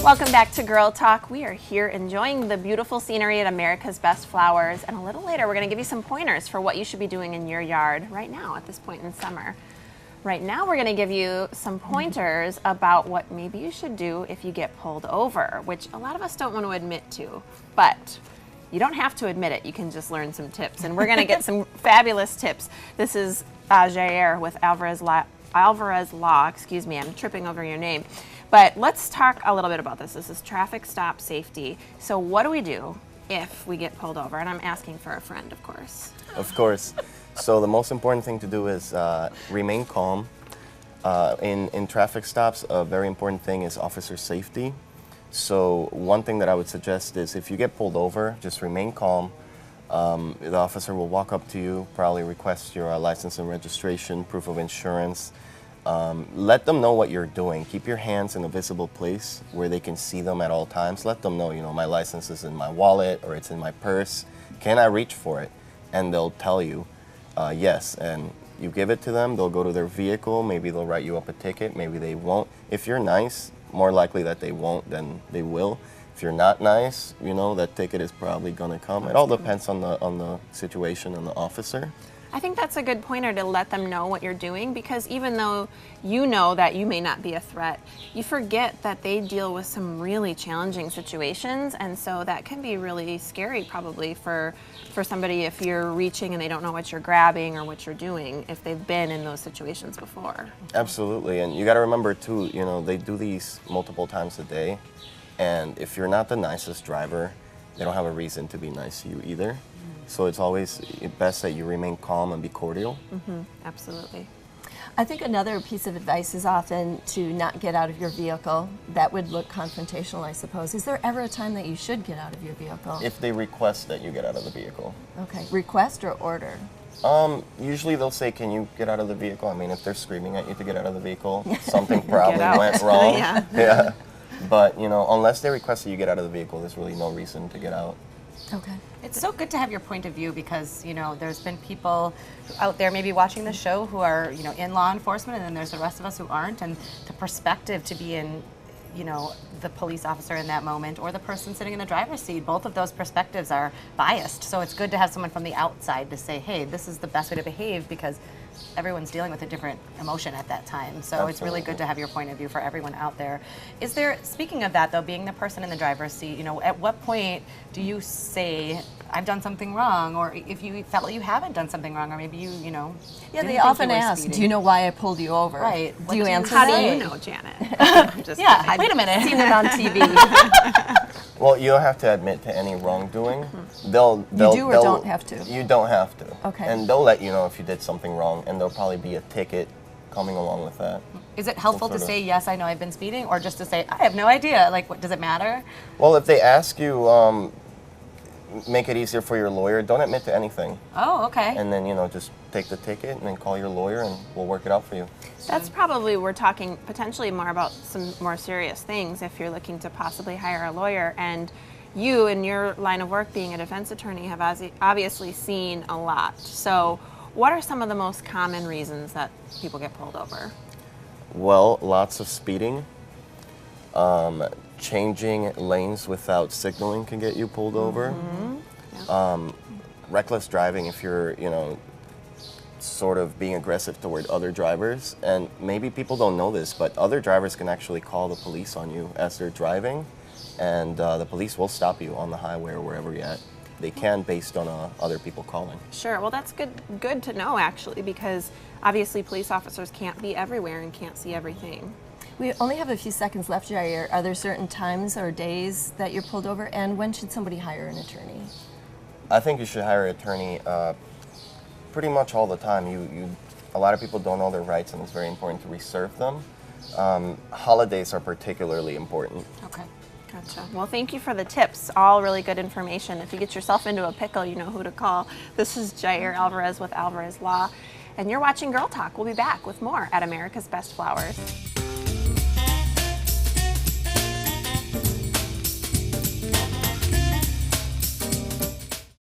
Welcome back to Girl Talk. We are here enjoying the beautiful scenery at America's Best Flowers, and a little later we're going to give you some pointers for what you should be doing in your yard right now at this point in summer. Right now we're going to give you some pointers about what maybe you should do if you get pulled over, which a lot of us don't want to admit to, but you don't have to admit it. You can just learn some tips, and we're going to get some fabulous tips. This is Jair with Alvarez Law. Excuse me, I'm tripping over your name. But let's talk a little bit about this. This is traffic stop safety. So what do we do if we get pulled over? And I'm asking for a friend, of course. Of course. So the most important thing to do is remain calm. In traffic stops, a very important thing is officer safety. So one thing that I would suggest is if you get pulled over, just remain calm. The officer will walk up to you, probably request your license and registration, proof of insurance. Let them know what you're doing. Keep your hands in a visible place where they can see them at all times. Let them know, my license is in my wallet or it's in my purse. Can I reach for it? And they'll tell you yes. And you give it to them, they'll go to their vehicle, maybe they'll write you up a ticket, maybe they won't. If you're nice, more likely that they won't than they will. If you're not nice, that ticket is probably gonna come. It all depends on the situation and the officer. I think that's a good pointer to let them know what you're doing, because even though you know that you may not be a threat, you forget that they deal with some really challenging situations, and so that can be really scary probably for somebody if you're reaching and they don't know what you're grabbing or what you're doing, if they've been in those situations before. Absolutely, and you got to remember too, they do these multiple times a day, and if you're not the nicest driver, they don't have a reason to be nice to you either. So it's always best that you remain calm and be cordial. Mm-hmm. Absolutely. I think another piece of advice is often to not get out of your vehicle. That would look confrontational, I suppose. Is there ever a time that you should get out of your vehicle? If they request that you get out of the vehicle. Okay, request or order? Usually they'll say, can you get out of the vehicle? I mean, if they're screaming at you to get out of the vehicle, something probably went wrong. Yeah. But, unless they request that you get out of the vehicle, there's really no reason to get out. Okay. It's so good to have your point of view, because there's been people out there maybe watching the show who are in law enforcement, and then there's the rest of us who aren't, and the perspective to be in the police officer in that moment or the person sitting in the driver's seat, both of those perspectives are biased. So it's good to have someone from the outside to say, hey, this is the best way to behave, because everyone's dealing with a different emotion at that time. So Absolutely. It's really good to have your point of view for everyone out there. Is there, speaking of that though, being the person in the driver's seat, at what point do you say, I've done something wrong, or if you felt like you haven't done something wrong, or maybe Yeah, didn't they think often you were ask, speeding. do you know why I pulled you over? Right. Do you answer How that? do you know, Janet? Just Yeah, kidding. wait a minute. I've seen it on TV. Well, you don't have to admit to any wrongdoing. You do or don't have to? You don't have to. Okay. And they'll let you know if you did something wrong, and there'll probably be a ticket coming along with that. Is it helpful to Sort of. say, yes, I know I've been speeding, or just to say, I have no idea? Like, what, does it matter? Well, if they ask you, make it easier for your lawyer, don't admit to anything. Oh, okay. And then, just take the ticket and then call your lawyer and we'll work it out for you. That's probably, we're talking potentially more about some more serious things if you're looking to possibly hire a lawyer. And you, in your line of work, being a defense attorney, have obviously seen a lot. So what are some of the most common reasons that people get pulled over? Well, lots of speeding. Changing lanes without signaling can get you pulled over. Yeah. Reckless driving if you're, sort of being aggressive toward other drivers. And maybe people don't know this, but other drivers can actually call the police on you as they're driving, and the police will stop you on the highway or wherever you're at. They can, based on other people calling. Sure. Well, that's good to know, actually, because obviously police officers can't be everywhere and can't see everything. We only have a few seconds left, Jair. Are there certain times or days that you're pulled over, and when should somebody hire an attorney? I think you should hire an attorney pretty much all the time. A lot of people don't know their rights, and it's very important to reserve them. Holidays are particularly important. Okay. Gotcha. Well, thank you for the tips. All really good information. If you get yourself into a pickle, you know who to call. This is Jair Alvarez with Alvarez Law, and you're watching Girl Talk. We'll be back with more at America's Best Flowers.